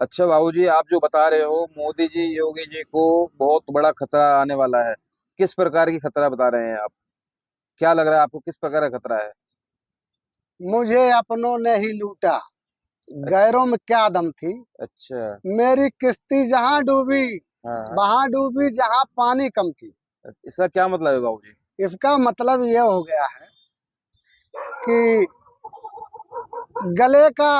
अच्छा बाबूजी, आप जो बता रहे हो मोदी जी योगी जी को बहुत बड़ा खतरा आने वाला है। किस प्रकार की खतरा बता रहे हैं आप? क्या लग रहा है आपको, किस प्रकार का खतरा है? मुझे अपनों ने ही लूटा, अच्छा। गैरों में क्या दम थी। अच्छा। मेरी किश्ती जहां डूबी, हाँ हाँ। वहां डूबी जहां पानी कम थी। इसका क्या मतलब है बाबूजी? इसका मतलब ये हो गया है कि गले का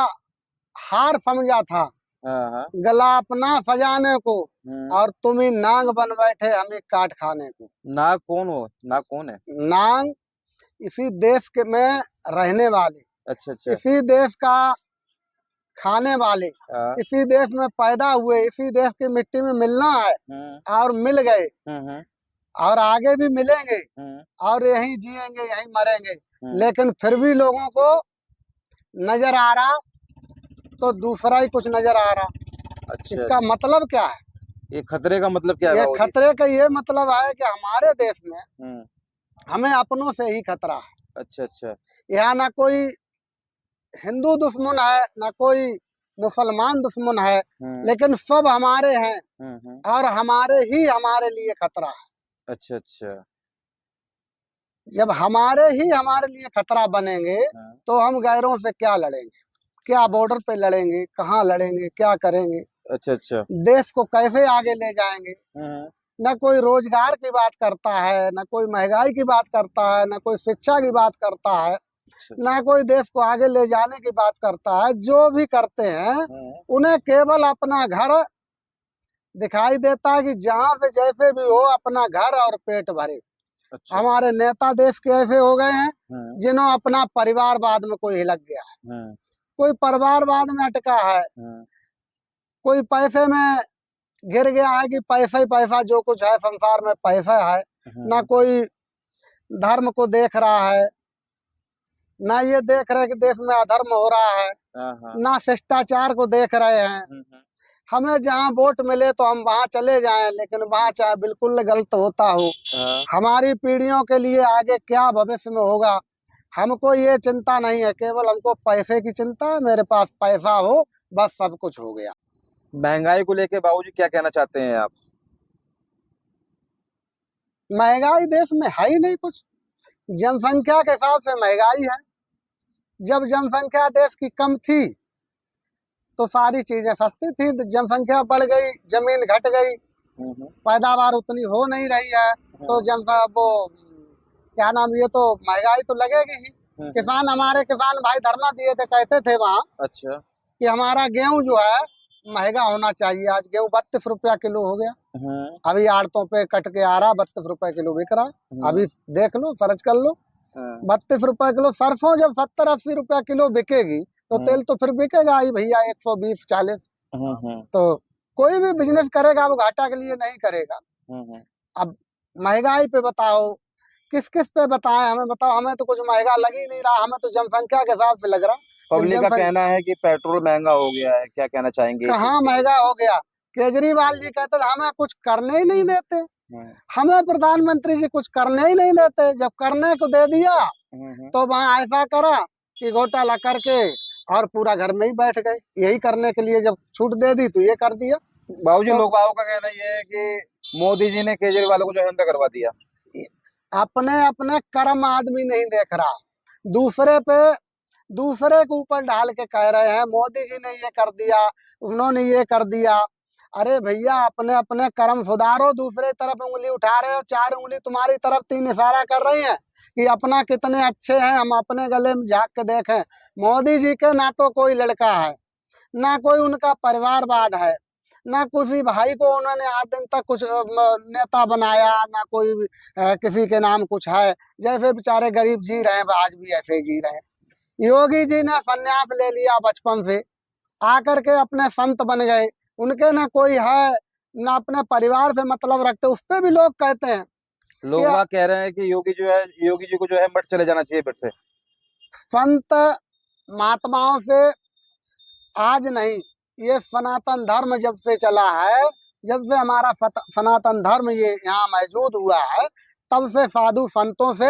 हार समझा था, हाँ हाँ। गला अपना सजाने को, हम्म। और तुम ही नांग बन बैठे हमें काट खाने को। नाग कौन हो? नाग कौन है? नांग इसी देश के में रहने वाले, अच्छा अच्छा। इसी देश का खाने वाले, हाँ। इसी देश में पैदा हुए, इसी देश की मिट्टी में मिलना है हम्म और मिल गए, हम्म। और आगे भी मिलेंगे, हम्म और यहीं जिएंगे यहीं मरेंगे। हम्म। लेकिन फिर भी लोगों को नजर आ रहा तो दूसरा ही कुछ नजर आ रहा। अच्छा इसका अच्छा। मतलब क्या है? ये खतरे का मतलब क्या है ये बाबूजी? खतरे का ये मतलब है कि हमारे देश में हम्म। हमें अपनों से ही खतरा है। अच्छा अच्छा। यहाँ ना कोई हिंदू दुश्मन है, ना कोई मुसलमान दुश्मन है, हम्म लेकिन सब हमारे हैं, हम्म। और हमारे ही हमारे लिए खतरा है। अच्छा अच्छा। जब हमारे ही हमारे लिए खतरा बनेंगे हाँ। तो हम गैरों से क्या लड़ेंगे? क्या बॉर्डर पे लड़ेंगे? कहाँ लड़ेंगे? क्या करेंगे? अच्छा अच्छा। देश को कैसे आगे ले जाएंगे? हम्म। न कोई रोजगार की बात करता है, न कोई महंगाई की बात करता है, न कोई शिक्षा की बात करता है, अच्छा न अच्छा। कोई देश को आगे ले जाने की बात करता है। जो भी करते हैं हम्म। उन्हें केवल अपना घर दिखाई देता है, कि जहां से जैसे भी हो अपना घर और पेट भरे। अच्छा। हमारे नेता देश के ऐसे हो गए हैं हम्म जिन्हों अपना परिवारवाद में कोई हिलक गया है, हम्म कोई परिवारवाद में अटका है, हम्म कोई पैसे में गिर गया है कि पैसा ही पैसा, जो कुछ है संसार में पैसा है। ना हम्म। कोई धर्म को देख रहा है, ना ये देख रहे कि देश में अधर्म हो रहा है, हाँ हाँ। ना शिष्टाचार को देख रहे हैं। हम्म। हमें जहाँ वोट मिले तो हम वहाँ चले जाएं, लेकिन वहाँ चाहे बिल्कुल गलत होता हो, हाँ। हमारी पीढ़ियों के लिए आगे क्या भविष्य में होगा हमको ये चिंता नहीं है। केवल हमको पैसे की चिंता है, मेरे पास पैसा हो बस सब कुछ हो गया। महंगाई को लेके बाबूजी क्या कहना चाहते हैं आप? महंगाई देश में है ही नहीं कुछ। जनसंख्या के हिसाब से महंगाई है। जब जनसंख्या देश की कम थी तो सारी चीजें सस्ती थी, जनसंख्या बढ़ गई, जमीन घट गई, हम्म पैदावार उतनी हो नहीं रही है, तो हम्म जन वो क्या नाम, ये तो महंगाई तो लगेगी ही। हम्म। किसान, हमारे किसान भाई धरना दिए थे, कहते थे वहाँ अच्छा। कि हमारा गेहूं जो है महंगा होना चाहिए। आज गेहूं 32 रुपया किलो हो गया। हम्म अभी आड़तों पे कट के आ रहा, 32 रुपए किलो बिक रहा। हम्म। अभी देख लो, फर्ज कर लो, हाँ। 32 रुपए किलो। सरसों जब 70-80 रुपया किलो बिकेगी तो हम्म तेल तो फिर बिकेगा ही भैया, 120-140। हम्म। तो कोई भी बिजनेस करेगा वो घाटा के लिए नहीं करेगा। हम्म। अब महंगाई पे बताओ, किस किस पे बताएं? हमें बताओ, हमें तो कुछ महंगा लग ही नहीं रहा, हमें तो जनसंख्या के हिसाब से लग रहा। जब पब्लिक का जनसंख्या कहना है कि पेट्रोल महंगा हो गया है, क्या कहना चाहेंगे इस चीज कहाँ के लिए? महंगा हो गया? केजरीवाल जी कहते थे हमें कुछ करने ही नहीं देते, हम्म हमें प्रधानमंत्री जी कुछ करने ही नहीं देते। जब करने को दे दिया हम्म। तो वहां ऐसा करा कि घोटाला करके और पूरा घर में ही बैठ गए। यही करने के लिए जब छूट दे दी तो ये कर दिया। बाबूजी, तो लोग बाबू का कहना ये है कि मोदी जी ने केजरीवाल को जो है अंदर करवा दिया। अपने अपने कर्म आदमी नहीं देख रहा, दूसरे पे, दूसरे के ऊपर डाल के कह रहे हैं मोदी जी ने ये कर दिया, उन्होंने ये कर दिया। अरे भैया, अपने अपने कर्म सुधारो। दूसरे तरफ उंगली उठा रहे हो, चार उंगली तुम्हारी तरफ, तीन इशारा कर रही है कि अपना कितने अच्छे हैं, हम अपने गले में झांक के देखें। मोदी जी के ना तो कोई लड़का है, ना कोई उनका परिवारवाद है, ना किसी भाई को उन्होंने आज दिन तक कुछ नेता बनाया, ना कोई किसी के नाम कुछ है। जैसे बेचारे गरीब जी रहे हैं आज भी ऐसे ही जी रहे हैं। योगी जी ने संन्यास ले लिया बचपन से, आकर के अपने संत बन गए। उनके ना कोई है, ना अपने परिवार से मतलब रखते। उस पे भी लोग कहते हैं कि लोग वहाँ कह रहे हैं कि योगी जी को जो है मठ चले जाना चाहिए फिर से। संत महात्माओं से आज नहीं, ये सनातन धर्म जब से चला है, जब से हमारा सनातन धर्म ये यहाँ मौजूद हुआ है, तब से साधु संतों से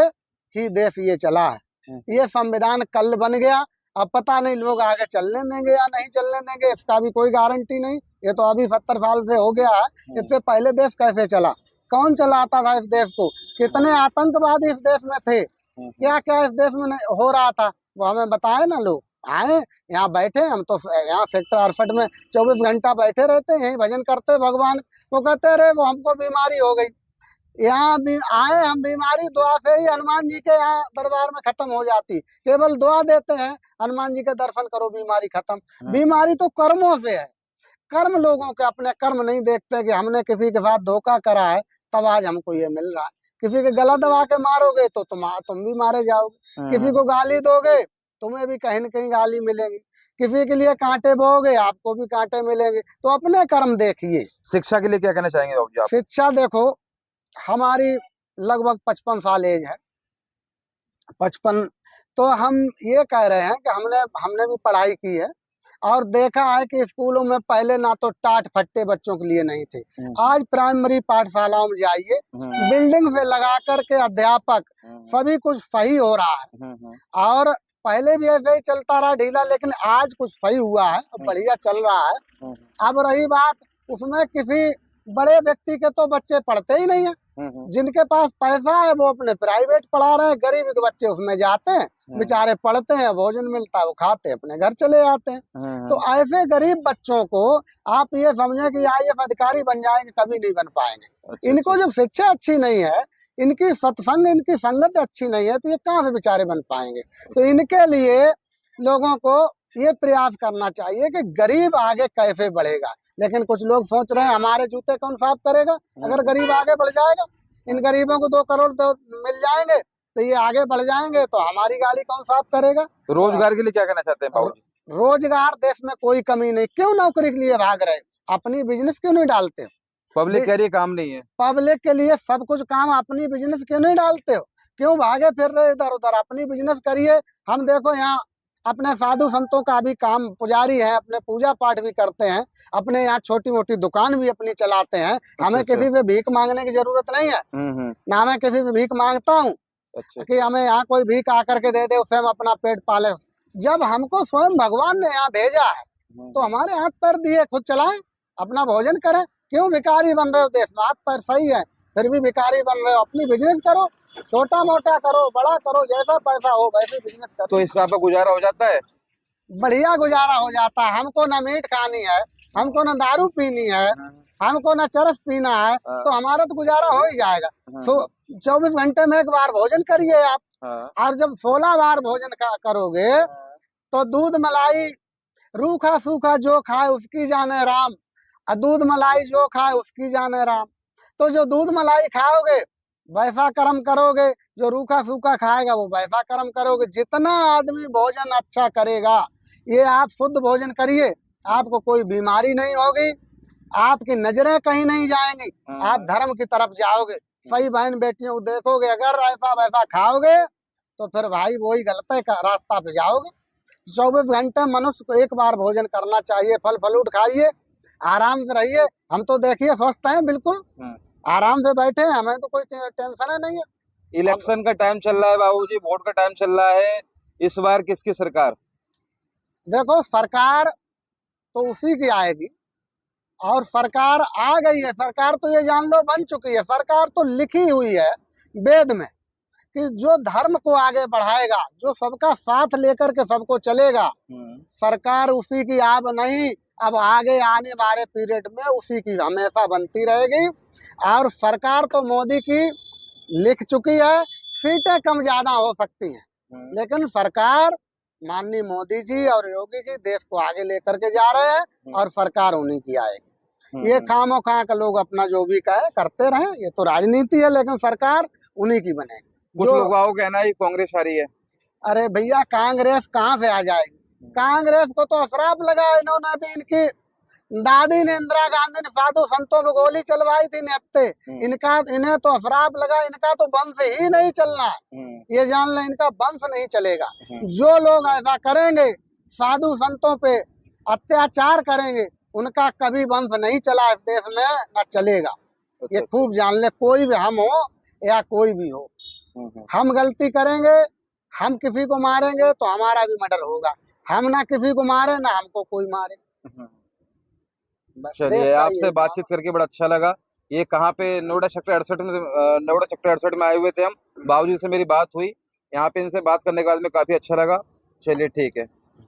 ही देश ये चला है। हम्म ये संविधान कल बन गया, अब पता नहीं लोग आगे चलने देंगे या नहीं चलने देंगे, इसका भी कोई गारंटी नहीं। ये तो अभी 70 साल से हो गया है, इससे पहले देश कैसे चला, कौन चलाता था इस देश को, कितने आतंकवादी इस देश में थे, क्या क्या इस देश में हो रहा था, वो हमें बताए ना। लोग आए यहाँ बैठे, हम तो यहाँ सेक्टर 68 में 24 घंटा बैठे रहते हैं, यही भजन करते भगवान। वो कहते अरे वो हमको बीमारी हो गई, यहाँ भी आए हम, बीमारी दुआ से ही हनुमान जी के यहाँ दरबार में खत्म हो जाती, केवल दुआ देते हैं हनुमान जी के दर्शन करो बीमारी खत्म। बीमारी तो कर्मों से है, कर्म लोगों के अपने कर्म नहीं देखते कि हमने किसी के साथ धोखा करा है तब आज हमको ये मिल रहा है। किसी के गला दबा के मारोगे तो तुम भी मारे जाओगे, किसी को गाली दोगे तुम्हें भी कहीं न कहीं गाली मिलेगी, किसी के लिए कांटे बोओगे आपको भी कांटे मिलेंगे। तो अपने कर्म देखिए। शिक्षा के लिए क्या कहना चाहेंगे बाबू जी आप? शिक्षा देखो, हमारी लगभग 55 साल एज है, 55। तो हम ये कह रहे हैं कि हमने भी पढ़ाई की है और देखा है कि स्कूलों में पहले ना तो टाट फट्टे बच्चों के लिए नहीं थे। आज प्राइमरी पाठशालाओं में जाइए, बिल्डिंग से लगा करके अध्यापक, सभी कुछ सही हो रहा है। और पहले भी ऐसे ही चलता रहा ढीला, लेकिन आज कुछ सही हुआ है, बढ़िया चल रहा है। अब रही बात उसमें, किसी बड़े व्यक्ति के तो बच्चे पढ़ते ही नहीं है, जिनके पास पैसा है वो अपने प्राइवेट पढ़ा रहे हैं, गरीब के बच्चे उसमें जाते हैं, बेचारे पढ़ते हैं, भोजन मिलता है वो खाते हैं, अपने घर चले आते हैं। तो ऐसे गरीब बच्चों को आप ये समझे कि IAS अधिकारी बन जाएंगे, कभी नहीं बन पाएंगे। इनको जो शिक्षा अच्छी नहीं है, इनकी सत्संग, इनकी संगत अच्छी नहीं है, तो ये कहाँ से बेचारे बन पाएंगे। तो इनके लिए लोगों को ये प्रयास करना चाहिए कि गरीब आगे कैसे बढ़ेगा। लेकिन कुछ लोग सोच रहे हैं हमारे जूते कौन साफ करेगा अगर गरीब आगे बढ़ जाएगा। इन गरीबों को 2 करोड़ मिल जाएंगे तो ये आगे बढ़ जाएंगे, तो हमारी गाड़ी कौन साफ करेगा। रोजगार के लिए क्या कहना चाहते हैं बाबू जी? रोजगार देश में कोई कमी नहीं, क्यों नौकरी के लिए भाग रहे, अपनी बिजनेस क्यों नहीं डालते हो। पब्लिक कह रही है काम नहीं है, पब्लिक के लिए सब कुछ काम, अपनी बिजनेस क्यों नहीं डालते हो, क्यों भागे फिर रहे इधर उधर, अपनी बिजनेस करिए। हम देखो यहाँ अपने साधु संतों का भी काम, पुजारी है, अपने पूजा पाठ भी करते हैं, अपने यहाँ छोटी मोटी दुकान भी अपनी चलाते हैं। हमें किसी से भीख मांगने की जरूरत नहीं है, ना मैं किसी से भीख मांगता हूँ कि हमें यहाँ कोई भीख आकर के दे दे उससे हम अपना पेट पाले। जब हमको स्वयं भगवान ने यहाँ भेजा है तो हमारे हाथ पैर दिए, खुद चलाएं, अपना भोजन करें। क्यों भिखारी बन रहे हो, देश में हाथ पैर सही है फिर भी भिखारी बन रहे हो। अपनी बिजनेस करो, छोटा मोटा करो, बड़ा करो, जैसा पैसा हो वैसे बिजनेस करो। तो इस हिसाब का गुजारा हो जाता है, बढ़िया गुजारा हो जाता है। हमको ना मीट खानी है, हमको ना दारू पीनी है, हमको ना चरस पीना है, तो हमारा तो गुजारा हो ही जाएगा। तो 24 घंटे में एक बार भोजन करिए आप, और जब 16 बार भोजन करोगे तो दूध मलाई रूखा सूखा जो खाए उसकी जाने राम, और दूध मलाई जो खाए उसकी जाने राम। तो जो दूध मलाई खाओगे वैसा कर्म करोगे, जो रूखा सूखा खाएगा वो वैसा कर्म करोगे। जितना आदमी भोजन अच्छा करेगा, ये आप शुद्ध भोजन करिए, आपको कोई बीमारी नहीं होगी, आपकी नजरें कहीं नहीं जाएंगी, आप धर्म की तरफ जाओगे। सही बहन बेटियों को देखोगे, अगर ऐसा वैसा खाओगे तो फिर भाई वही गलत का रास्ता पे जाओगे। 24 घंटे मनुष्य को एक बार भोजन करना चाहिए, फल फ्रूट खाइए, आराम से रहिए। हम तो देखिए स्वस्थ हैं, बिल्कुल आराम से बैठे हैं, हमें तो कोई टेंशन नहीं है। इलेक्शन का टाइम चल रहा है बाबूजी, वोट का टाइम चल रहा है, इस बार किसकी सरकार? देखो सरकार तो उसी की आएगी, और सरकार आ गई है, सरकार तो ये जान लो बन चुकी है। सरकार तो लिखी हुई है वेद में कि जो धर्म को आगे बढ़ाएगा, जो सबका साथ लेकर के सबको चलेगा, सरकार उसी की अब नहीं, अब आगे आने वाले पीरियड में उसी की हमेशा बनती रहेगी। और सरकार तो मोदी की लिख चुकी है, सीटें कम ज्यादा हो सकती हैं, लेकिन सरकार माननीय मोदी जी और योगी जी देश को आगे लेकर के जा रहे हैं, और सरकार उन्हीं की आएगी। ये खामो खा का लोग अपना जो भी कहे करते रहे, ये तो राजनीति है, लेकिन सरकार उन्हीं की बनेगी। कुछ लोगों का कहना है कांग्रेस आ रही है। अरे भैया कांग्रेस कहाँ से आ जाएगी, कांग्रेस को तो अफराब लगा इन्होंने भी। इनकी दादी ने, इंदिरा गांधी ने साधु संतों में गोली चलवाई थी नेत्ते, इन्हें तो अफराब लगा, इनका तो वंश ही नहीं चलना, ये जान ले, इनका वंश नहीं चलेगा। जो लोग ऐसा करेंगे, साधु संतों पे अत्याचार करेंगे, उनका कभी वंश नहीं चला इस देश में, न चलेगा। ये खूब जान ले, कोई भी हम हो या कोई भी हो, हम गलती करेंगे हम किसी को मारेंगे तो हमारा भी मर्डर होगा, हम ना किसी को मारे ना हमको कोई मारे। बस देश चलिए, का आपसे यही काम बातचीत करके बड़ा अच्छा लगा। ये कहाँ पे नोएडा सेक्टर 68 में नोएडा सेक्टर 68 में आए हुए थे हम। बाबूजी से मेरी बात हुई, यहाँ पे इनसे बात करने के बाद में काफी अच्छा लगा। चलिए ठीक है।